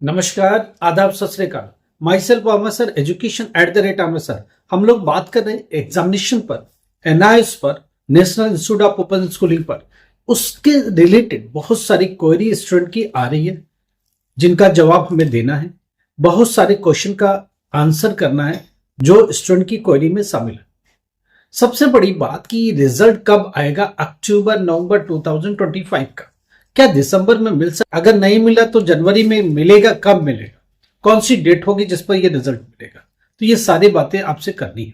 नमस्कार, आदाब, सत श्री अकाल। My self Amar sir, education @Amar sir. हम लोग बात कर रहे हैं एग्जामिनेशन पर, एनआईएस पर, national institute of open schooling पर। उसके रिलेटेड बहुत सारी क्वेरी स्टूडेंट की आ रही है जिनका जवाब हमें देना है। बहुत सारे क्वेश्चन का आंसर करना है जो स्टूडेंट की क्वेरी में शामिल है। सबसे बड़ी बात कि रिजल्ट कब आएगा, अक्टूबर नवंबर 2025 का। क्या दिसंबर में मिल सकता? अगर नहीं मिला तो जनवरी में मिलेगा? कब मिलेगा? कौन सी डेट होगी जिस पर यह रिजल्ट मिलेगा? तो ये सारी बातें आपसे करनी है।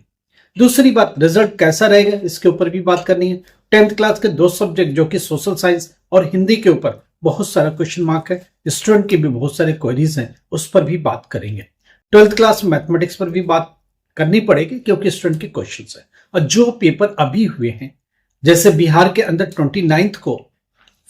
दूसरी बात, रिजल्ट कैसा रहेगा इसके ऊपर भी बात करनी है। 10th क्लास के दो सब्जेक्ट जो कि सोशल साइंस और हिंदी के ऊपर बहुत सारा क्वेश्चन मार्क है। स्टूडेंट की भी बहुत सारे क्वेरीज हैं, उस पर भी बात करेंगे। 12th क्लास मैथमेटिक्स पर भी बात करनी पड़ेगी क्योंकि स्टूडेंट के क्वेश्चन है। और जो पेपर अभी हुए हैं, जैसे बिहार के अंदर 29 को,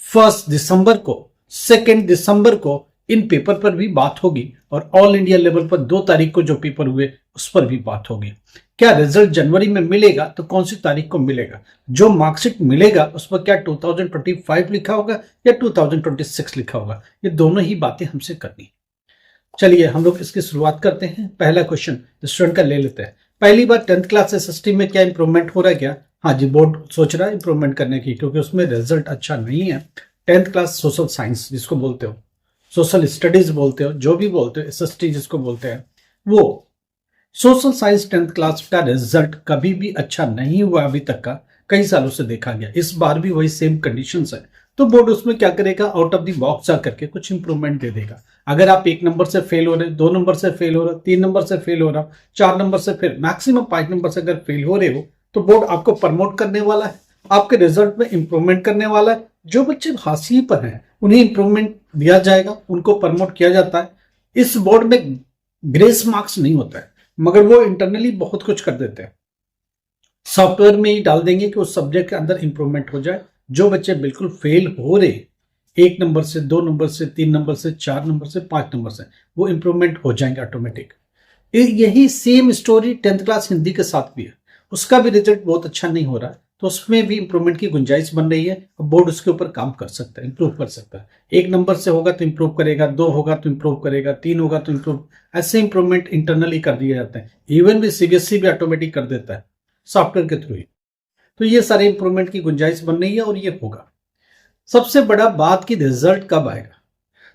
1 दिसंबर को, 2 दिसंबर को, इन पेपर पर भी बात होगी। और ऑल इंडिया लेवल पर 2 तारीख को जो पेपर हुए उस पर भी बात होगी। क्या रिजल्ट जनवरी में मिलेगा तो कौन सी तारीख को मिलेगा? जो मार्कशीट मिलेगा उस पर क्या 2025 लिखा होगा या 2026 लिखा होगा? ये दोनों ही बातें हमसे करनी है। चलिए हम लोग इसकी शुरुआत करते हैं। पहला क्वेश्चन स्टूडेंट का ले लेते हैं। पहली बार 10th क्लास एसएसटी में क्या इंप्रूवमेंट हो रहा है? क्या हाँ जी, बोर्ड सोच रहा है इंप्रूवमेंट करने की क्योंकि उसमें रिजल्ट अच्छा नहीं है। 10th क्लास सोशल साइंस जिसको बोलते हो, सोशल स्टडीज बोलते हो, जो भी बोलते हो, एसएसटी जिसको बोलते हैं, वो सोशल साइंस 10th क्लास का रिजल्ट कभी भी अच्छा नहीं हुआ अभी तक का, कई सालों से देखा गया। इस बार भी वही सेम कंडीशंस है। तो बोर्ड उसमें क्या करेगा, आउट ऑफ द बॉक्स जा करके कुछ इंप्रूवमेंट दे देगा। अगर आप 1 नंबर से फेल हो रहे, 2 नंबर से फेल हो रहे, 3 नंबर से फेल हो रहा, 4 नंबर से फेल, मैक्सिमम 5 नंबर से अगर फेल हो रहे हो तो बोर्ड आपको प्रमोट करने वाला है, आपके रिजल्ट में इंप्रूवमेंट करने वाला है। जो बच्चे हाशिए पर हैं उन्हें इंप्रूवमेंट दिया जाएगा, उनको प्रमोट किया जाता है। इस बोर्ड में ग्रेस मार्क्स नहीं होता है, मगर वो इंटरनली बहुत कुछ कर देते हैं। सॉफ्टवेयर में ही डाल देंगे कि उस सब्जेक्ट के अंदर इंप्रूवमेंट हो जाए। जो बच्चे बिल्कुल फेल हो रहे 1 नंबर से, 2 नंबर से, 3 नंबर से, 4 नंबर से, 5 नंबर से, वो इंप्रूवमेंट हो जाएंगे ऑटोमेटिक। यही same story 10th class Hindi के साथ भी है। उसका भी रिजल्ट बहुत अच्छा नहीं हो रहा है तो उसमें भी इंप्रूवमेंट की गुंजाइश बन रही है। बोर्ड उसके ऊपर काम कर सकता है, इंप्रूव कर सकता है। 1 नंबर से होगा तो इंप्रूव करेगा, 2 होगा तो इंप्रूव करेगा, 3 होगा तो इंप्रूव, ऐसे इंप्रूवमेंट इंटरनली कर दिए जाते हैं। इवन भी सीबीएसई भी ऑटोमेटिक कर देता है सॉफ्टवेयर के थ्रू ही। तो ये सारे इंप्रूवमेंट की गुंजाइश बन रही है और ये होगा। सबसे बड़ा बात की रिजल्ट कब आएगा।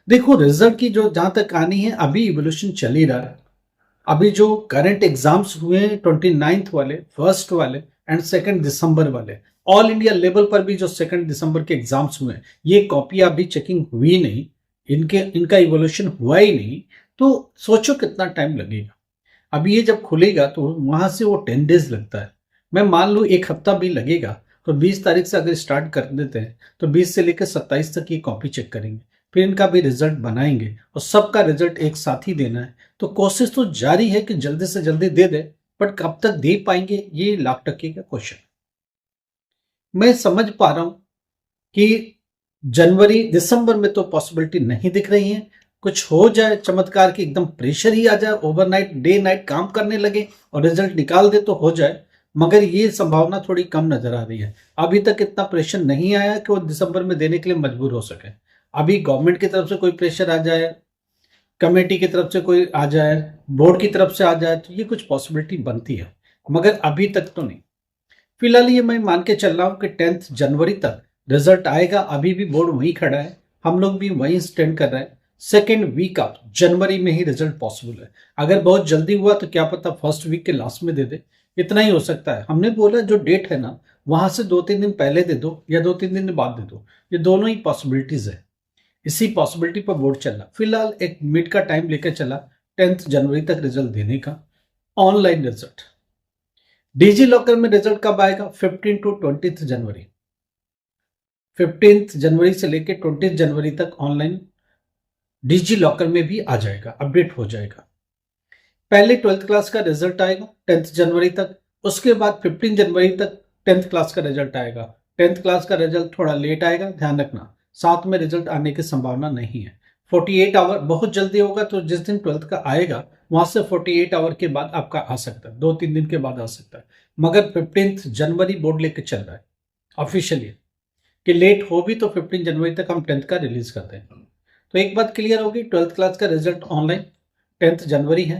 देखो, रिजल्ट की जो जहां तक कहानी है, अभी इवोल्यूशन चल ही रहा है। अभी जो करंट एग्जाम्स हुए हैं 29 वाले, 1 वाले एंड 2 दिसंबर वाले, ऑल इंडिया लेवल पर भी जो 2 दिसंबर के एग्जाम्स हुए हैं, ये कॉपी अभी चेकिंग हुई नहीं, इनका इवोल्यूशन हुआ ही नहीं। तो सोचो कितना टाइम लगेगा। अभी ये जब खुलेगा तो वहां से वो 10 डेज लगता है। मैं मान लूँ 1 हफ्ता भी लगेगा तो 20 तारीख से अगर स्टार्ट कर देते हैं तो 20 से लेकर 27 तक ये कॉपी चेक करेंगे, फिर इनका भी रिजल्ट बनाएंगे और सबका रिजल्ट एक साथ ही देना है। तो कोशिश तो जारी है कि जल्दी से जल्दी दे दे, बट कब तक दे पाएंगे ये लाख टक्के का क्वेश्चन। मैं समझ पा रहा हूं कि जनवरी दिसंबर में तो पॉसिबिलिटी नहीं दिख रही है। कुछ हो जाए चमत्कार की, एकदम प्रेशर ही आ जाए, ओवरनाइट डे नाइट काम करने लगे और रिजल्ट निकाल दे तो हो जाए, मगर ये संभावना थोड़ी कम नजर आ रही है। अभी तक इतना प्रेशर नहीं आया कि वो दिसंबर में देने के लिए मजबूर हो सके। अभी गवर्नमेंट की तरफ से कोई प्रेशर आ जाए, कमेटी की तरफ से कोई आ जाए, बोर्ड की तरफ से आ जाए, तो ये कुछ पॉसिबिलिटी बनती है, मगर अभी तक तो नहीं। फिलहाल ये मैं मान के चल रहा हूं कि 10 जनवरी तक रिजल्ट आएगा। अभी भी बोर्ड वहीं खड़ा है, हम लोग भी वहीं स्टैंड कर रहे हैं। 2nd वीक ऑफ जनवरी में ही रिजल्ट पॉसिबल है। अगर बहुत जल्दी हुआ तो क्या पता 1st वीक के लास्ट में दे दे, इतना ही हो सकता है। हमने बोला जो डेट है ना, वहां से 2-3 दिन पहले दे दो या 2-3 दिन बाद दे दो, ये दोनों ही पॉसिबिलिटीज है। इसी पॉसिबिलिटी पर बोर्ड चल रहा। फिलहाल एक मिड का टाइम लेकर चला 10 जनवरी तक रिजल्ट देने का। ऑनलाइन रिजल्ट डिजी लॉकर में रिजल्ट कब आएगा? 15 to 20 जनवरी। 15 जनवरी से लेकर 20 जनवरी तक ऑनलाइन डिजी लॉकर में भी आ जाएगा, अपडेट हो जाएगा। पहले 12th क्लास का रिजल्ट आएगा 10 जनवरी तक, उसके बाद 15 जनवरी तक 10th क्लास का रिजल्ट आएगा। 10th क्लास का रिजल्ट थोड़ा लेट आएगा, ध्यान रखना। साथ में रिजल्ट आने की संभावना नहीं है। 48 आवर बहुत जल्दी होगा तो जिस दिन 12th का आएगा वहां से 48 आवर के बाद आपका आ सकता है, 2-3 दिन के बाद आ सकता है। मगर 15 जनवरी बोर्ड लेके चल रहा है ऑफिशियली, कि लेट हो भी तो 15 जनवरी तक हम 10th का रिलीज करते हैं। तो एक बात क्लियर होगी, 12th क्लास का रिजल्ट ऑनलाइन 10th जनवरी है,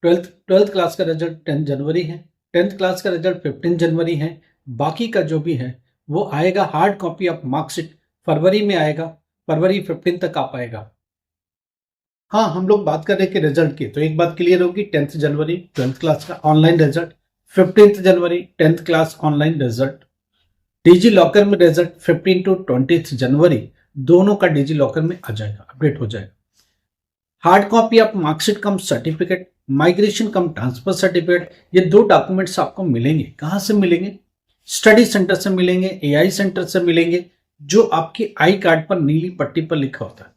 12th क्लास का रिजल्ट 10 जनवरी है, 10th क्लास का रिजल्ट 15 जनवरी है। बाकी का जो भी है वो आएगा, हार्ड कॉपी ऑफ मार्कशीट फरवरी में आएगा, फरवरी 15 तक आ पाएगा। हाँ, हम लोग बात कर रहे कि रिजल्ट की, तो एक बात क्लियर होगी, 10th जनवरी 12th क्लास का ऑनलाइन रिजल्ट, 15 जनवरी 10th class online result, digi locker में रिजल्ट 15 to 20 जनवरी दोनों का डिजी लॉकर में आ जाएगा, अपडेट हो जाएगा। Hard copy of marksheet come certificate, migration come transfer certificate, ये 2 डॉक्यूमेंट्स आपको मिलेंगे। कहां से मिलेंगे? स्टडी सेंटर से मिलेंगे, एआई सेंटर से मिलेंगे, जो आपके आई कार्ड पर नीली पट्टी पर लिखा होता है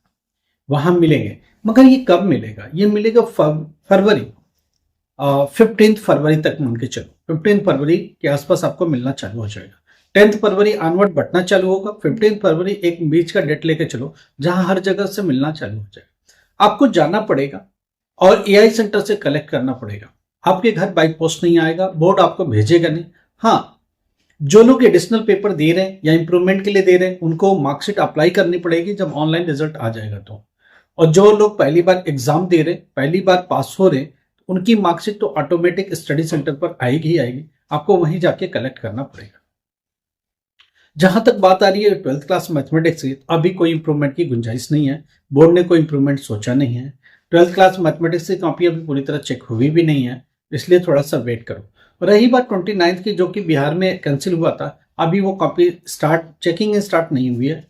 वहां मिलेंगे। मगर ये कब मिलेगा? ये मिलेगा फरवरी 15 फरवरी तक मान के चलो, 15 फरवरी के आसपास आपको मिलना चालू हो जाएगा। 10 फरवरी ऑनवर्ड बटना चालू होगा, 15 फरवरी एक बीच का डेट लेके चलो जहां हर जगह से मिलना चालू हो जाएगा। आपको जाना पड़ेगा और एआई सेंटर से कलेक्ट करना पड़ेगा। आपके घर बाई पोस्ट नहीं आएगा, बोर्ड आपको भेजेगा नहीं। हाँ, जो लोग एडिशनल पेपर दे रहे हैं या इंप्रूवमेंट के लिए दे रहे हैं उनको मार्कशीट अप्लाई करनी पड़ेगी जब ऑनलाइन रिजल्ट आ जाएगा तो। और जो लोग पहली बार एग्जाम दे रहे हैं, पहली बार पास हो रहे हैं, उनकी मार्कशीट तो ऑटोमेटिक स्टडी सेंटर पर आएगी ही आएगी, आपको वहीं जाके कलेक्ट करना पड़ेगा। जहां तक बात आ रही है 12th क्लास मैथमेटिक्स की, अभी कोई इंप्रूवमेंट की गुंजाइश नहीं है, बोर्ड ने कोई इंप्रूवमेंट सोचा नहीं है। 12th क्लास मैथमेटिक्स की कॉपी अभी पूरी तरह चेक हुई भी नहीं है, इसलिए थोड़ा सा वेट करो। रही बात 29 की, जो कि बिहार में कैंसिल हुआ था, अभी वो कॉपी चेकिंग स्टार्ट नहीं हुई है।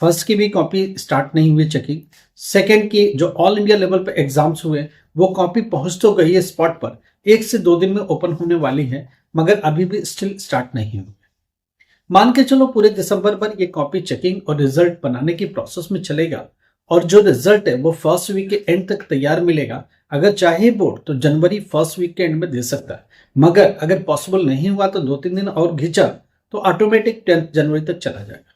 फर्स्ट की भी कॉपी स्टार्ट नहीं हुई चेकिंग। सेकेंड की जो ऑल इंडिया लेवल पे एग्जाम्स हुए वो कॉपी पहुंच तो गई है स्पॉट पर, 1 से 2 दिन में ओपन होने वाली है, मगर अभी भी स्टिल स्टार्ट नहीं हुई। मान के चलो पूरे दिसंबर भर ये कॉपी चेकिंग और रिजल्ट बनाने की प्रोसेस में चलेगा, और जो रिजल्ट है वो फर्स्ट वीक के एंड तक तैयार मिलेगा। अगर चाहे बोर्ड तो जनवरी फर्स्ट वीक के एंड में दे सकता है, मगर अगर पॉसिबल नहीं हुआ तो 2-3 दिन और घिंचा तो ऑटोमेटिक 10 जनवरी तक चला जाएगा।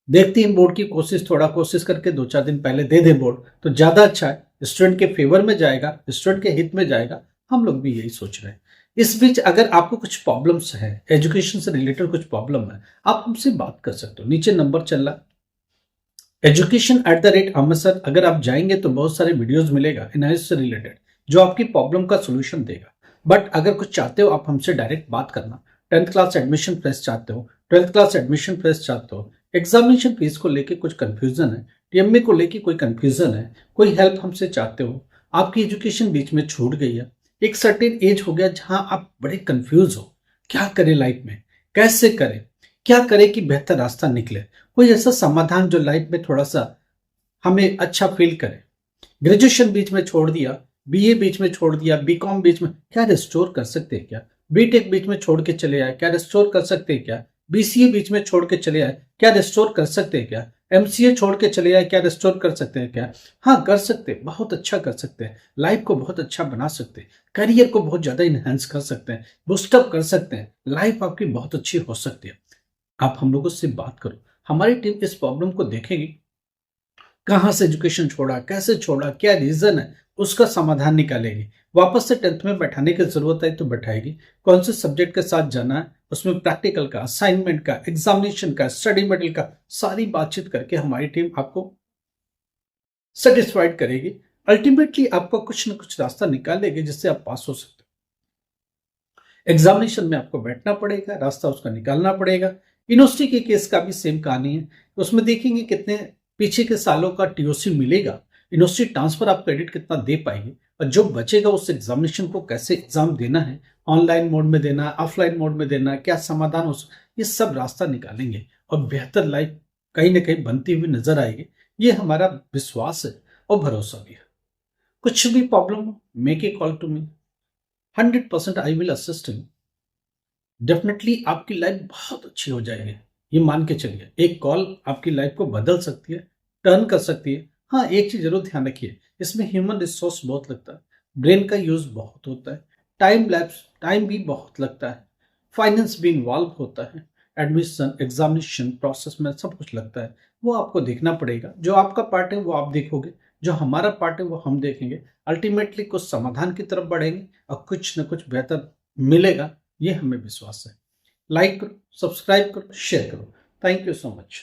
देखते हैं बोर्ड की कोशिश, थोड़ा कोशिश करके 2-4 दिन पहले दे दे बोर्ड तो ज्यादा अच्छा है, स्टूडेंट के फेवर में जाएगा, स्टूडेंट के हित में जाएगा। हम लोग भी यही सोच रहे हैं। इस बीच अगर आपको कुछ प्रॉब्लम्स है, एजुकेशन से रिलेटेड कुछ प्रॉब्लम है, आप हमसे बात कर सकते हो। नीचे नंबर चल रहा education@amazon, अगर आप जाएंगे तो बहुत सारे वीडियोस मिलेगा एनआईएस से रिलेटेड जो आपकी प्रॉब्लम का सोल्यूशन देगा। बट अगर कुछ चाहते हो आप हमसे डायरेक्ट बात करना, 10th क्लास एडमिशन प्रेस चाहते हो, 12th क्लास एडमिशन प्रेस चाहते हो, एग्जामिनेशन फीस को लेके कुछ कंफ्यूजन है, टीएमए को लेके कोई कंफ्यूजन है, कोई हेल्प हमसे चाहते हो, आपकी एजुकेशन बीच में छूट गई है, एक सर्टेन एज हो गया जहां आप बड़े कंफ्यूज हो, क्या करें लाइफ में, कैसे करें, क्या करें कि बेहतर रास्ता निकले, कोई ऐसा समाधान जो लाइफ में थोड़ा सा हमें अच्छा फील करे। ग्रेजुएशन बीच में छोड़ दिया, बीए बीच में छोड़ दिया, बीकॉम बीच में, क्या रिस्टोर कर सकते हैं क्या? बीटेक बीच में छोड़ के चले आए, क्या रिस्टोर कर सकते हैं क्या? बीसीए बीच में छोड़ के चले आए, क्या रिस्टोर कर सकते हैं क्या? एमसीए छोड़ के चले आए, क्या रिस्टोर कर सकते हैं क्या? हाँ, कर सकते हैं, बहुत अच्छा कर सकते हैं, लाइफ को बहुत अच्छा बना सकते हैं, करियर को बहुत ज्यादा इनहेंस कर सकते हैं, बूस्टअप कर सकते हैं, लाइफ आपकी बहुत अच्छी हो सकती है। आप हम लोगों से बात करो, हमारी टीम इस प्रॉब्लम को देखेगी, कहां से एजुकेशन छोड़ा, कैसे छोड़ा, क्या रीजन है, उसका समाधान निकालेगी। वापस से 10th में बैठाने की जरूरत है तो बैठाएगी। कौन से सब्जेक्ट के साथ जाना है, उसमें प्रैक्टिकल का, असाइनमेंट का, एग्जामिनेशन का, स्टडी मटेरियल का, सारी बातचीत करके हमारी टीम आपको सेटिस्फाइड करेगी। अल्टीमेटली आपको कुछ ना कुछ रास्ता निकाल देगी जिससे आप पास हो सकते हो। एग्जामिनेशन में आपको बैठना पड़ेगा, रास्ता उसका निकालना पड़ेगा। यूनिवर्सिटी के केस का भी सेम कहानी है, उसमें देखेंगे कितने पीछे के सालों का टीओसी मिलेगा, यूनिवर्सिटी ट्रांसफर आप क्रेडिट कितना दे पाएंगे, और जो बचेगा उस एग्जामिनेशन को कैसे एग्जाम देना है, ऑनलाइन मोड में देना है, ऑफलाइन मोड में देना है, क्या समाधान हो, ये सब रास्ता निकालेंगे और बेहतर लाइफ कहीं ना कहीं बनती हुई नजर आएगी। ये हमारा विश्वास है और भरोसा भी है। कुछ भी प्रॉब्लम हो, make a call to me, 100% I will assist you. Definitely आपकी लाइफ बहुत अच्छी हो जाएगी, ये मान के चलिए। एक कॉल आपकी लाइफ को बदल सकती है, टर्न कर सकती है। हाँ, एक चीज जरूर ध्यान रखिए, इसमें ह्यूमन रिसोर्स बहुत लगता है, ब्रेन का यूज बहुत होता है, टाइम भी बहुत लगता है, फाइनेंस भी इन्वॉल्व होता है, एडमिशन, एग्जामिनेशन प्रोसेस में सब कुछ लगता है। वो आपको देखना पड़ेगा, जो आपका पार्ट है वो आप देखोगे, जो हमारा पार्ट है वो हम देखेंगे। अल्टीमेटली कुछ समाधान की तरफ बढ़ेंगे और कुछ न कुछ बेहतर मिलेगा, ये हमें विश्वास है। लाइक करो, सब्सक्राइब करो, शेयर करो। Thank you so much.